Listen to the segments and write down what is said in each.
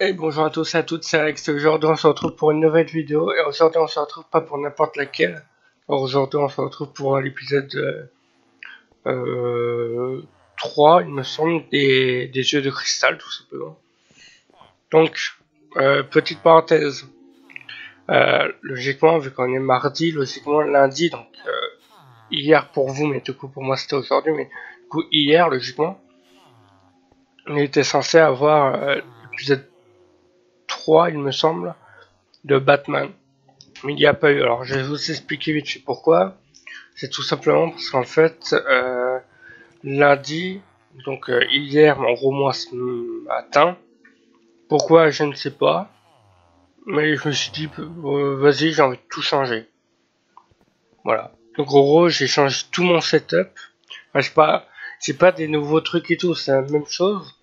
Et bonjour à tous et à toutes, c'est Alex. Aujourd'hui on se retrouve pour une nouvelle vidéo et aujourd'hui on se retrouve pas pour n'importe laquelle. Aujourd'hui on se retrouve pour l'épisode 3 il me semble des yeux de cristal tout simplement. Donc petite parenthèse, logiquement vu qu'on est mardi, logiquement lundi, donc hier pour vous mais du coup pour moi c'était aujourd'hui, mais du coup hier logiquement on était censé avoir l'épisode 3 il me semble de Batman. Mais il n'y a pas eu. Alors je vais vous expliquer vite fait pourquoi. C'est tout simplement parce qu'en fait, lundi, donc hier, en gros moi ce matin, pourquoi je ne sais pas, mais je me suis dit, vas-y, j'ai envie de tout changer. Voilà. Donc en gros, j'ai changé tout mon setup. Enfin, c'est pas des nouveaux trucs et tout, c'est la même chose,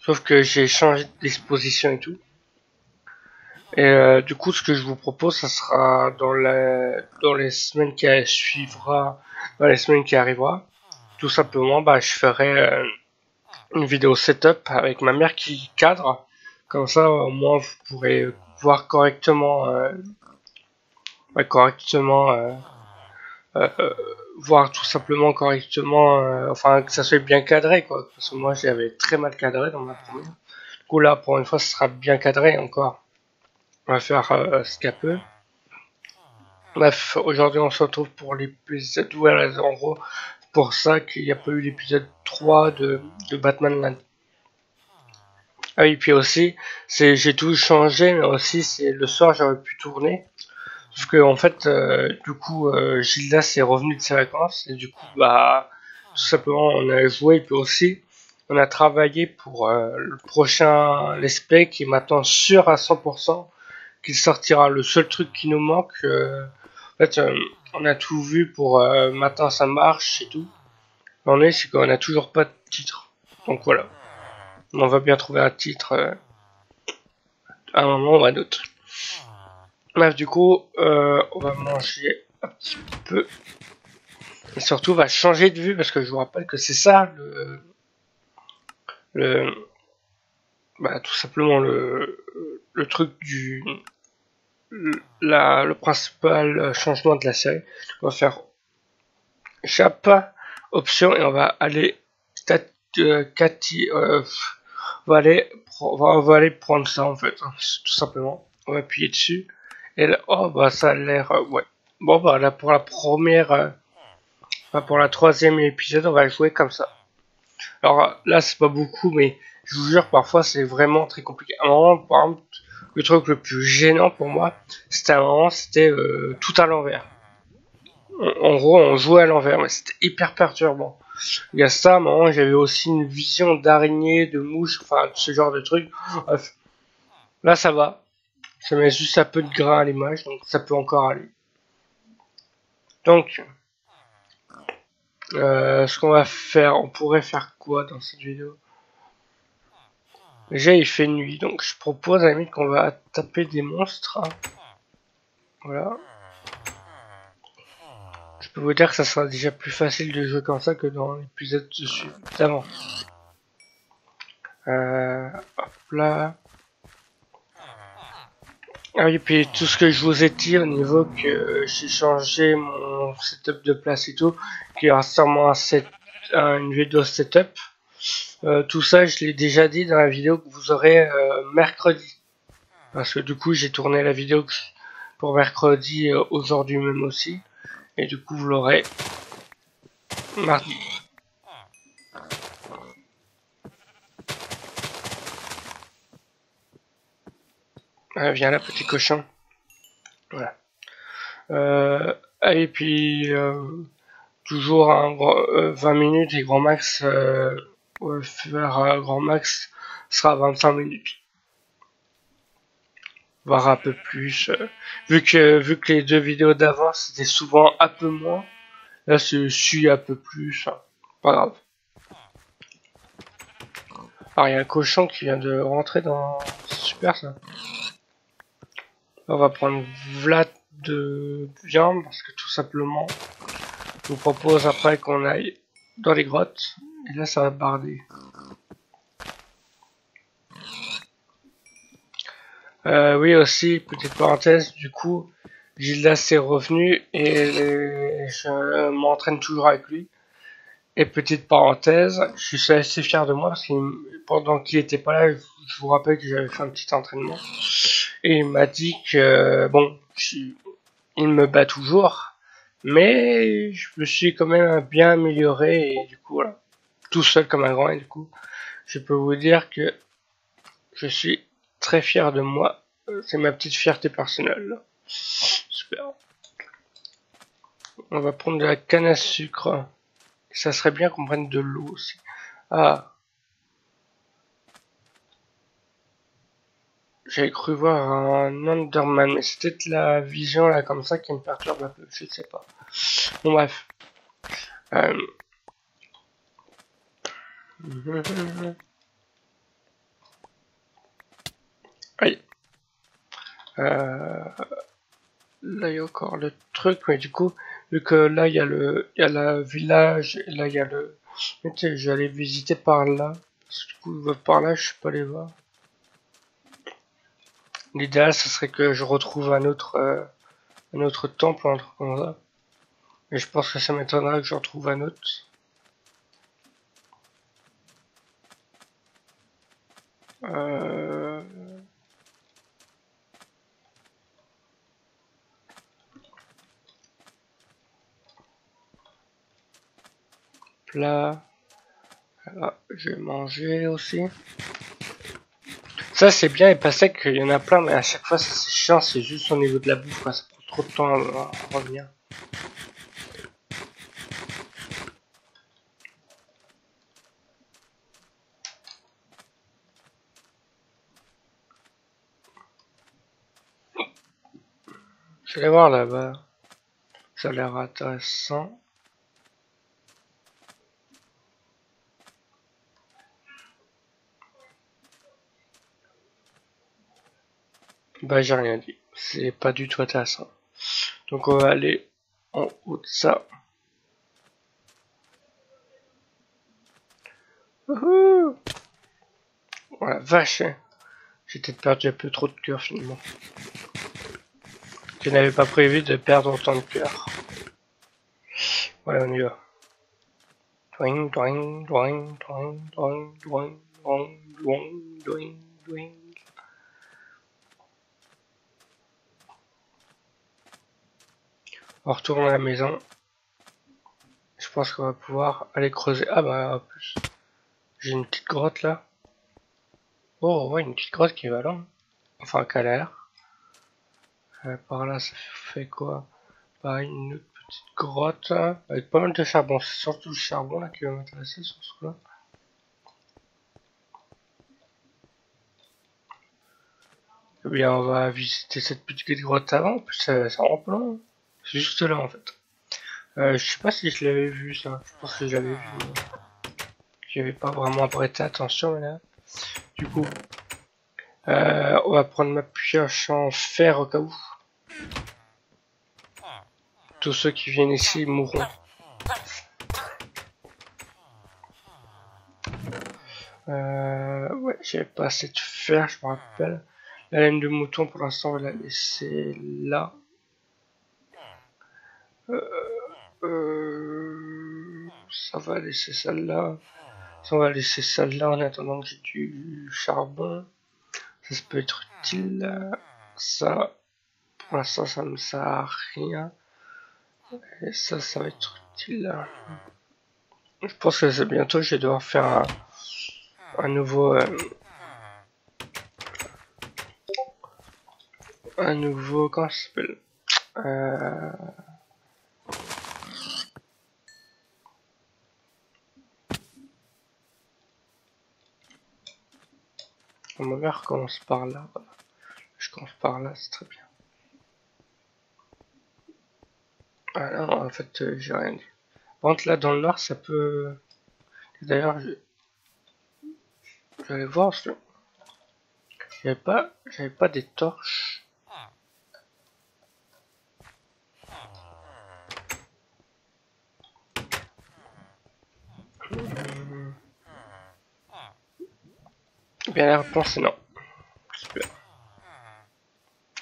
sauf que j'ai changé d'exposition et tout. Et du coup, ce que je vous propose, ça sera dans les semaines qui suivra, dans les semaines qui arrivera. Tout simplement, je ferai une vidéo setup avec ma mère qui cadre. Comme ça, au moins, vous pourrez voir correctement, voir tout simplement correctement, enfin que ça soit bien cadré, quoi. Parce que moi, j'avais très mal cadré dans ma première. Du coup, là, pour une fois, ce sera bien cadré encore. On va faire ce qu'elle peut. Bref, aujourd'hui on se retrouve pour l'épisode, voilà, en gros, pour ça qu'il n'y a pas eu l'épisode 3 de Batman lundi. Ah oui, puis aussi, j'ai tout changé, mais aussi, c'est le soir j'aurais pu tourner. Parce que, en fait, du coup, Gildas est revenu de ses vacances, et du coup, tout simplement, on a joué, et puis aussi, on a travaillé pour le prochain Let's Play qui est maintenant sûr à 100%. Qu'il sortira. Le seul truc qui nous manque, en fait, on a tout vu pour maintenant ça marche et tout. L'ennui, c'est qu'on a toujours pas de titre. Donc voilà. On va bien trouver un titre à un moment ou à un autre. Bref, du coup, on va manger un petit peu. Et surtout, on va changer de vue parce que je vous rappelle que c'est ça tout simplement le truc le principal changement de la série. On va faire chape, option, et on va aller on va aller prendre ça en fait, tout simplement. On va appuyer dessus et là, ça a l'air ouais. Bon là pour la première, pour la troisième épisode, on va jouer comme ça. Alors là c'est pas beaucoup, mais je vous jure parfois c'est vraiment très compliqué. À un moment, par exemple, le truc le plus gênant pour moi, c'était tout à l'envers. En gros, on jouait à l'envers, mais c'était hyper perturbant. Il y a ça, à un moment, j'avais aussi une vision d'araignée, de mouche, enfin, ce genre de truc. Bref, là, ça va. Ça met juste un peu de grain à l'image, donc ça peut encore aller. Donc, ce qu'on va faire, on pourrait faire quoi dans cette vidéo? Déjà, il fait nuit, donc je propose à la limite qu'on va taper des monstres. Hein. Voilà. Je peux vous dire que ça sera déjà plus facile de jouer comme ça que dans l'épisode d'avant. Hop là. Ah oui, puis tout ce que je vous ai dit au niveau que j'ai changé mon setup de place et tout, qu'il y aura sûrement une vidéo setup. Tout ça, je l'ai déjà dit dans la vidéo que vous aurez mercredi. Parce que du coup, j'ai tourné la vidéo pour mercredi aujourd'hui même aussi. Et du coup, vous l'aurez mardi. Viens là, petit cochon. Voilà. Et puis, toujours un 20 minutes et grand max, faire grand max sera 25 minutes. Voire un peu plus. Vu que les deux vidéos d'avant c'était souvent un peu moins, là c'est suis un peu plus. Hein. Pas grave. Alors il y a un cochon qui vient de rentrer dans. C'est super ça. On va prendre Vlad de viande parce que tout simplement je vous propose après qu'on aille dans les grottes et là ça va barder. Oui aussi, petite parenthèse, du coup, Gildas est revenu et je m'entraîne toujours avec lui. Et petite parenthèse, je suis assez fier de moi parce que pendant qu'il était pas là, je vous rappelle que j'avais fait un petit entraînement. Et il m'a dit que, bon, il me bat toujours, mais je me suis quand même bien amélioré et du coup, voilà, tout seul comme un grand, et du coup, je peux vous dire que je suis très fier de moi. C'est ma petite fierté personnelle. Super. On va prendre de la canne à sucre. Ça serait bien qu'on prenne de l'eau aussi. Ah, j'avais cru voir un Enderman, mais c'est peut-être la vision là comme ça qui me perturbe un peu, je ne sais pas. Bon bref. Euh... Aïe. Là il y a encore le truc, mais du coup, vu que là il y a le village, et là il y a le. Mais tu sais, je vais aller visiter par là. Parce que du coup, par là, je suis pas allé voir. L'idéal, ce serait que je retrouve un autre temple, un truc comme ça. Mais je pense que ça m'étonnerait que je retrouve un autre. Euh... Là, là, je vais manger aussi. Ça c'est bien et pas sec, il y en a plein, mais à chaque fois ça c'est chiant, c'est juste au niveau de la bouffe, quoi. Ça prend trop de temps à revenir. Je vais voir là-bas, ça a l'air intéressant. Bah j'ai rien dit, c'est pas du tout intéressant. Donc on va aller en haut de ça. Wouhou! Oh la vache, j'ai peut-être perdu un peu trop de cœur finalement. Je n'avais pas prévu de perdre autant de cœur. Voilà, on y va. Doing, doing, doing, doing, doing, doing, doing, doing, doing, doing. On retourne à la maison. Je pense qu'on va pouvoir aller creuser. Ah bah, en plus, j'ai une petite grotte là. Oh, ouais, une petite grotte qui va là. Enfin, qui a l'air. Par là, ça fait quoi? Bah, une autre petite grotte avec pas mal de charbon. C'est surtout le charbon là qui va m'intéresser sur ce coup-là. Eh bien, on va visiter cette petite grotte avant. En plus, ça rend plein. C'est juste là en fait. Je sais pas si je l'avais vu ça. Je pense que j'avais vu. J'avais pas vraiment prêté attention mais là. Du coup, on va prendre ma pioche en fer au cas où. Tous ceux qui viennent ici mourront. Ouais, j'avais pas assez de fer, je me rappelle. La laine de mouton, pour l'instant, on va la laisser là. Ça va laisser celle-là. Ça, on va laisser celle-là en attendant que j'ai du charbon. Ça peut être utile. Ça, pour l'instant, ça me sert à rien. Et ça va être utile. Je pense que c'est bientôt, je vais devoir faire un nouveau... comment ça s'appelle? On va recommence par là. Voilà. Je commence par là, c'est très bien. Ah non, en fait, j'ai rien dit. Par contre, là, dans le noir, ça peut... D'ailleurs, j'allais voir, parce que j'avais pas des torches. Bien, la réponse est non. Super.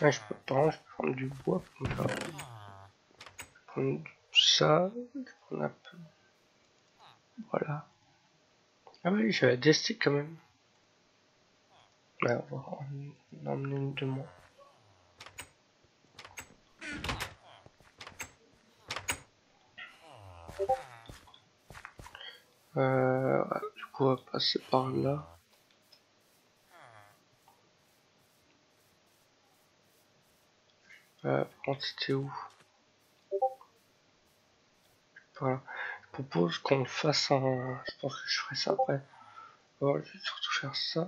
Ah, je peux prendre du bois pour me faire. Prendre ça. Prendre un peu. Voilà. Ah oui, j'avais des sticks quand même. Ouais, on va en emmener une de moins. Ouais, du coup, on va passer par là. Par contre, c'était où? Voilà. Je propose qu'on fasse un. Je pense que je ferai ça après. Bon, je vais surtout faire ça.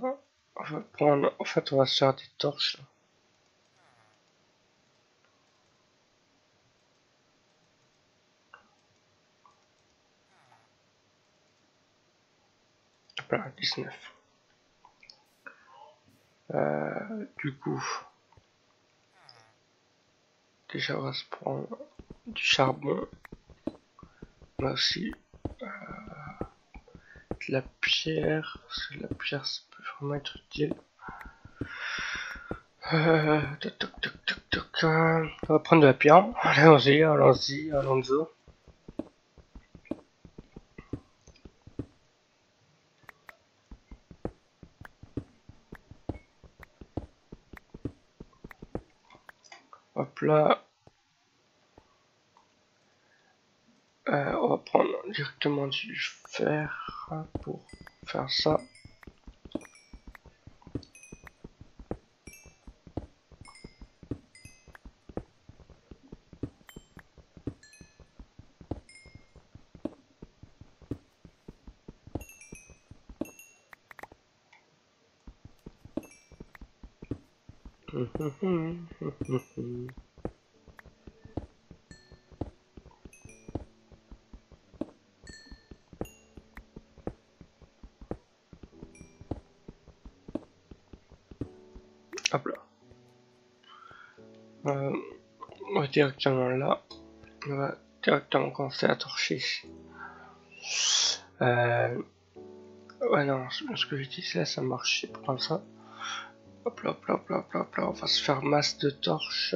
On va prendre. En fait, on va se faire des torches là. Hop là, 19. Du coup, déjà, on va se prendre du charbon. On a aussi de la pierre. Parce que la pierre, ça peut vraiment être utile. Toc, toc, toc, toc, toc. On va prendre de la pierre. Allons-y, allons-y, allons-y. Hop là. On va prendre directement du fer pour faire ça. Hop là. On va directement là. On va directement commencer à torcher. Ouais, non, ce que j'utilise là, ça marche pour prendre ça. Hop là, hop là, hop là, hop là, hop là. On va se faire masse de torches.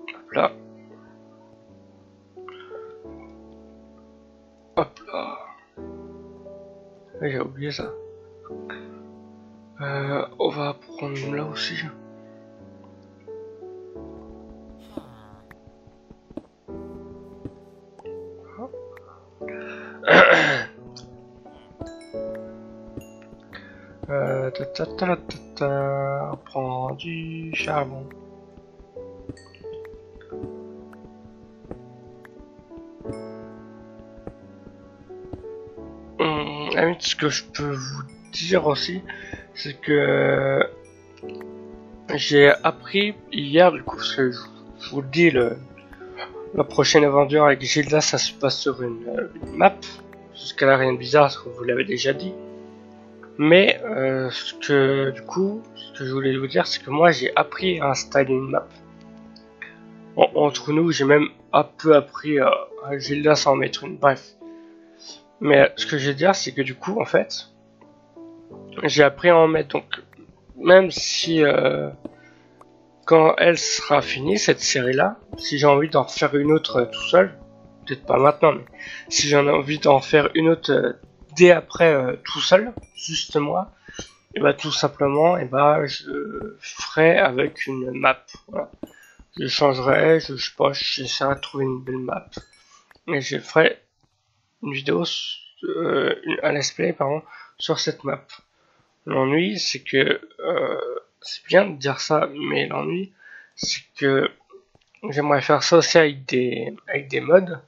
Hop là. Hop là. J'ai oublié ça. On va prendre là aussi. On prend du charbon. Ce que je peux vous dire aussi, c'est que j'ai appris hier, du coup, parce que je vous le dis, la prochaine aventure avec Gilda, ça se passe sur une map. Jusqu'à là, rien de bizarre, parce que vous l'avez déjà dit. Mais ce que je voulais vous dire, c'est que moi, j'ai appris à installer une map. Entre nous, j'ai même un peu appris à Gilda sans mettre une. Bref. Mais ce que je veux dire, c'est que du coup, en fait, j'ai appris à en mettre. Donc, même si quand elle sera finie, cette série-là, si j'ai envie d'en refaire une autre tout seul, peut-être pas maintenant, mais si j'en ai envie d'en faire une autre dès après tout seul, juste moi, et bah tout simplement, et bah je ferai avec une map. Voilà. Je changerai, je sais pas, j'essaierai de trouver une belle map, et je ferai une vidéo, un let's play pardon, sur cette map. L'ennui, c'est que c'est bien de dire ça, mais l'ennui, c'est que j'aimerais faire ça aussi avec des mods.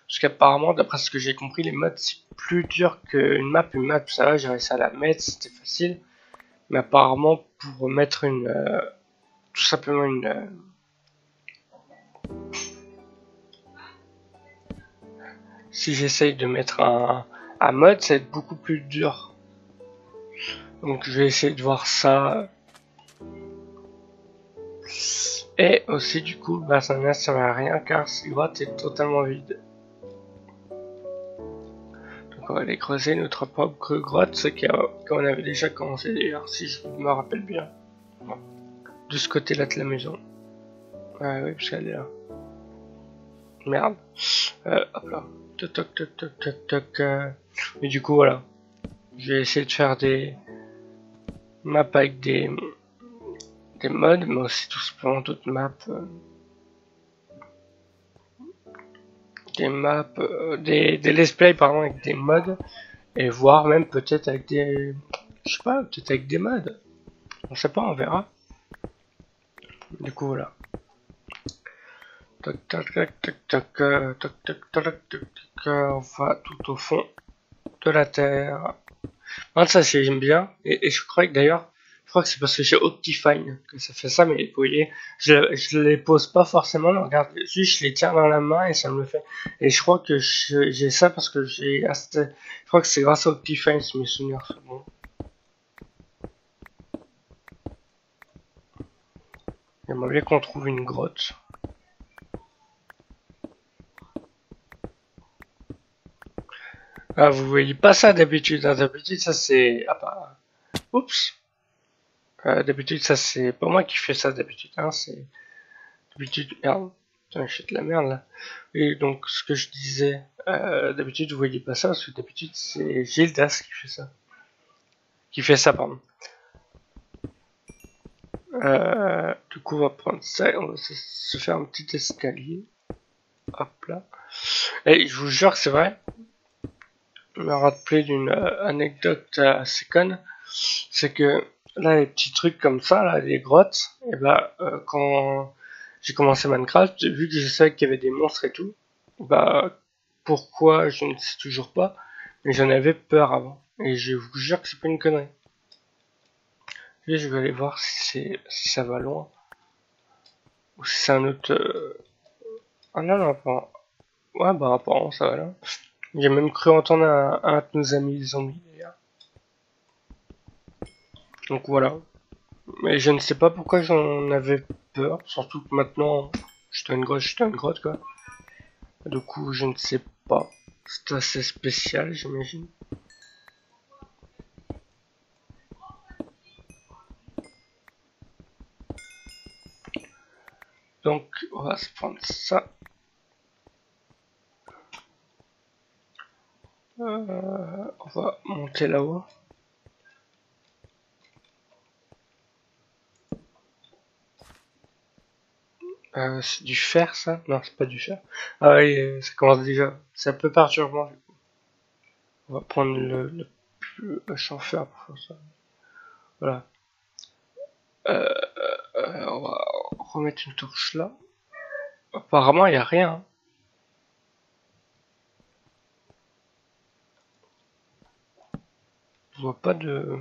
Parce qu'apparemment, d'après ce que j'ai compris, les mods c'est plus dur qu'une map. Une map, ça va, j'ai réussi à la mettre, c'était facile. Mais apparemment, pour mettre tout simplement si j'essaye de mettre un mod, ça va être beaucoup plus dur. Donc je vais essayer de voir ça. Et aussi du coup, bah, ça ne sert à rien car Silvat est totalement vide. Donc on va aller creuser notre propre grotte, ce qu'on avait déjà commencé d'ailleurs, si je me rappelle bien. De ce côté-là de la maison. Ah oui, parce qu'elle est là. Merde. Hop là. Toc toc toc toc toc toc. Et du coup voilà. Je vais essayer de faire des maps avec des mods, mais aussi tout simplement d'autres maps. Des let's play pardon avec des mods. Et voir même peut-être avec des... Je sais pas, peut-être avec des mods. On sait pas, on verra. Du coup voilà. Toc toc toc toc toc toc toc toc toc toc. On va tout au fond de la terre. Ça j'aime bien. Et je crois que d'ailleurs, je crois que c'est parce que j'ai Optifine que ça fait ça, mais vous voyez, je les pose pas forcément, mais regarde, juste je les tiens dans la main et ça me le fait. Et je crois que j'ai ça parce que je crois que c'est grâce à Optifine si mes souvenirs sont bons. J'aimerais bien qu'on trouve une grotte. Ah, vous voyez pas ça d'habitude, hein. D'habitude ça c'est... Ah bah... Oups. D'habitude ça c'est pas moi qui fais ça d'habitude, hein. C'est... D'habitude... Merde. Putain, je fais de la merde là. Et donc ce que je disais... d'habitude vous voyez pas ça parce que d'habitude c'est Gildas qui fait ça. Pardon. Du coup on va prendre ça et on va se faire un petit escalier. Hop là. Et je vous jure que c'est vrai. Je me rappelle d'une anecdote assez conne. C'est que là, les petits trucs comme ça, là, les grottes, et bah, quand j'ai commencé Minecraft, vu que je savais qu'il y avait des monstres et tout, bah, pourquoi, je ne sais toujours pas, mais j'en avais peur avant. Et je vous jure que c'est pas une connerie. Et je vais aller voir si ça va loin. Ou si c'est un autre... Ah non, non, pas... Ouais, bah apparemment ça va là. J'ai même cru entendre un de nos amis zombies d'ailleurs. Donc voilà. Mais je ne sais pas pourquoi j'en avais peur, surtout que maintenant, j'étais une grotte quoi. Du coup, je ne sais pas. C'est assez spécial, j'imagine. Donc, on va se prendre ça. On va monter là-haut. C'est du fer ça? Non, c'est pas du fer. Ah oui, ça commence déjà. C'est un peu perturbant du coup. On va prendre le champ-fer pour faire ça. Voilà. On va remettre une torche là. Apparemment, il n'y a rien. Hein. Je vois pas de...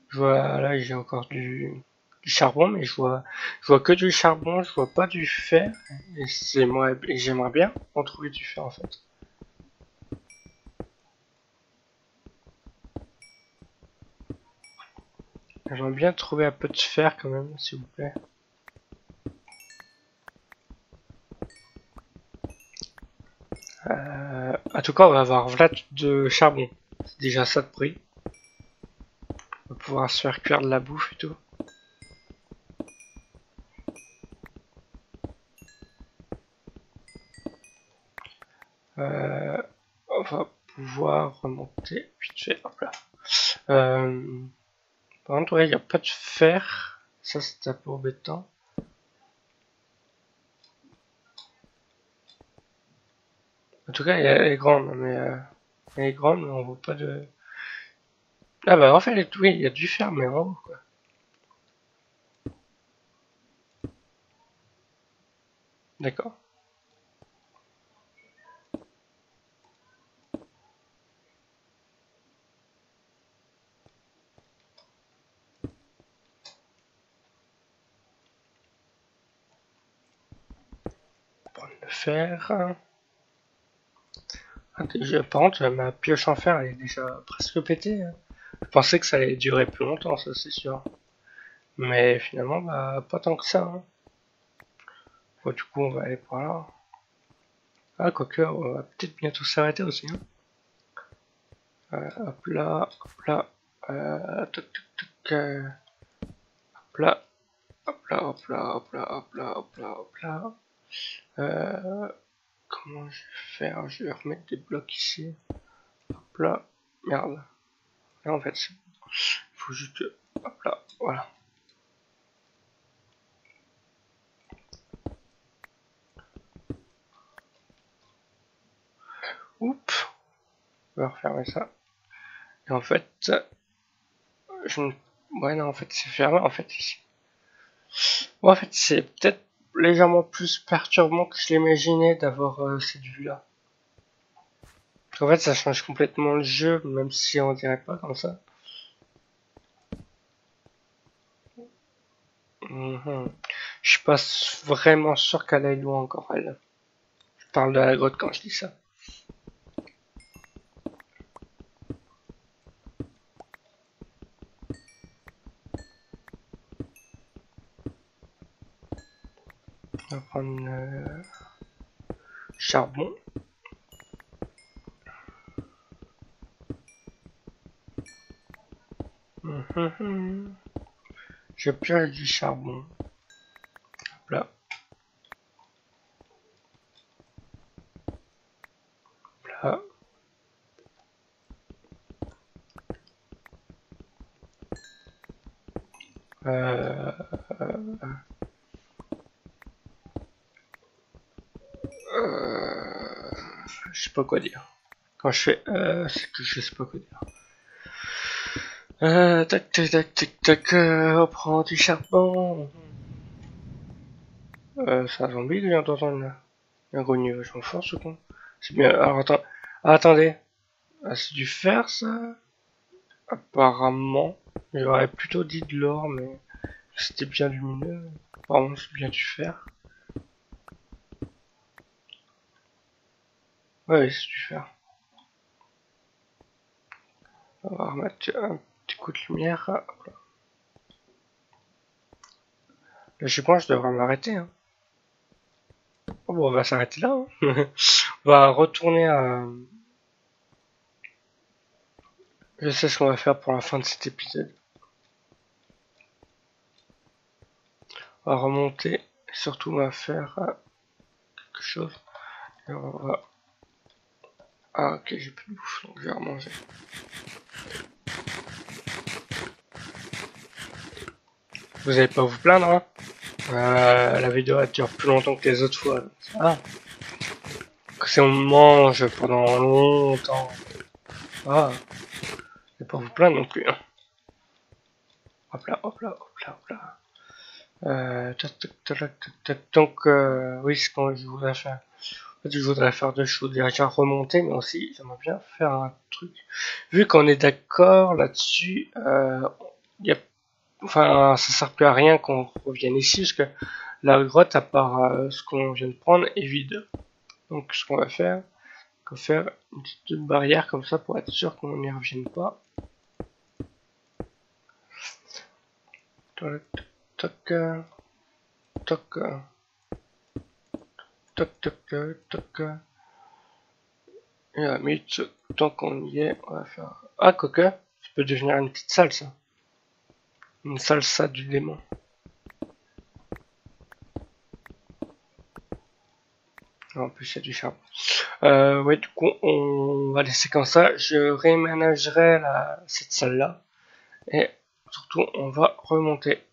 Je vois là, j'ai encore du charbon, mais je vois que du charbon, je vois pas du fer. Et c'est moi, et j'aimerais bien en trouver du fer en fait. J'aimerais bien trouver un peu de fer quand même, s'il vous plaît. En tout cas, on va avoir Vlad de charbon. C'est déjà ça de prix. On va pouvoir se faire cuire de la bouffe et tout. On va pouvoir remonter vite fait. Hop là. Par contre, ouais, il n'y a pas de fer. Ça, c'est un peu embêtant. En tout cas, elle est grande, mais elle est grande, mais on voit pas de... Ah bah en fait, oui, il y a du fer, mais vraiment quoi. D'accord. Prendre le fer. Ah, par contre, ma pioche en fer, elle est déjà presque pétée. Hein. Je pensais que ça allait durer plus longtemps, ça c'est sûr. Mais finalement, bah, pas tant que ça. Hein. Bon, du coup, on va aller par là. Ah, quoique, on va peut-être bientôt s'arrêter aussi. Hein. Hop là, hop là. Toc, toc, toc, hop là. Hop là, hop là, hop là, hop là, hop là, hop là. Comment je vais faire? Je vais remettre des blocs ici. Hop là. Merde. Là, en fait, il faut juste... Hop là, voilà. Oups. On va refermer ça. Et en fait... Je ne... Ouais, non, en fait, c'est fermé, en fait, ici. Bon, en fait, c'est peut-être légèrement plus perturbant que je l'imaginais d'avoir cette vue-là. En fait, ça change complètement le jeu, même si on dirait pas comme ça. Je suis pas vraiment sûr qu'elle aille loin encore, elle. Je parle de la grotte quand je dis ça. On va prendre charbon. Je pioche du charbon. Hop là. Hop là. Je sais pas quoi dire. Quand je fais c'est que je sais pas quoi dire. Tac tac tac tac tac, on prend du charbon. C'est un zombie que j'ai entendu là. Il y a un grogné vachement fort ce con. C'est bien. Alors attends. Ah, attendez. Ah, c'est du fer ça? Apparemment. J'aurais plutôt dit de l'or, mais c'était bien lumineux. Apparemment c'est bien du fer. Ouais, c'est du fer. On va remettre un petit coup de lumière. Là, je pense que je devrais m'arrêter. Hein. Oh, bon, on va s'arrêter là. Hein. On va retourner à... Je sais ce qu'on va faire pour la fin de cet épisode. On va remonter. Et surtout, on va faire quelque chose. Et on va... Ah, ok, j'ai plus de bouffe, donc je vais remanger. Vous allez pas vous plaindre, hein. La vidéo elle dure plus longtemps que les autres fois. Ah. Si on mange pendant longtemps. Ah. Je vais pas vous plaindre non plus. Hein. Hop là, hop là, hop là, hop là. Donc, oui, ce que je voudrais faire. En fait, je voudrais faire deux choses. Déjà remonter, mais aussi, j'aimerais bien faire un truc. Vu qu'on est d'accord là-dessus, y a, enfin, ça sert plus à rien qu'on revienne ici, parce que la grotte, à part ce qu'on vient de prendre, est vide. Donc, ce qu'on va faire une petite barrière comme ça pour être sûr qu'on n'y revienne pas. Toc, toc, toc, toc, toc, toc. Et à minute, tant qu'on y est, on va faire... Ah, coca, ça peut devenir une petite salle, ça. Une salsa du démon. En plus, il y a du charbon. Ouais, du coup, on va laisser comme ça. Je réaménagerai cette salle-là. Et surtout, on va remonter.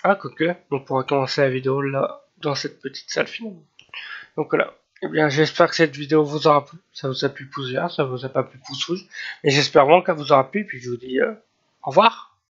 Ah, coca, on pourra commencer la vidéo là, dans cette petite salle finalement. Donc voilà. Eh bien, j'espère que cette vidéo vous aura plu. Ça vous a plu pouce vert, ça vous a pas plu pouce rouge. Mais j'espère vraiment qu'elle vous aura plu. Puis je vous dis au revoir.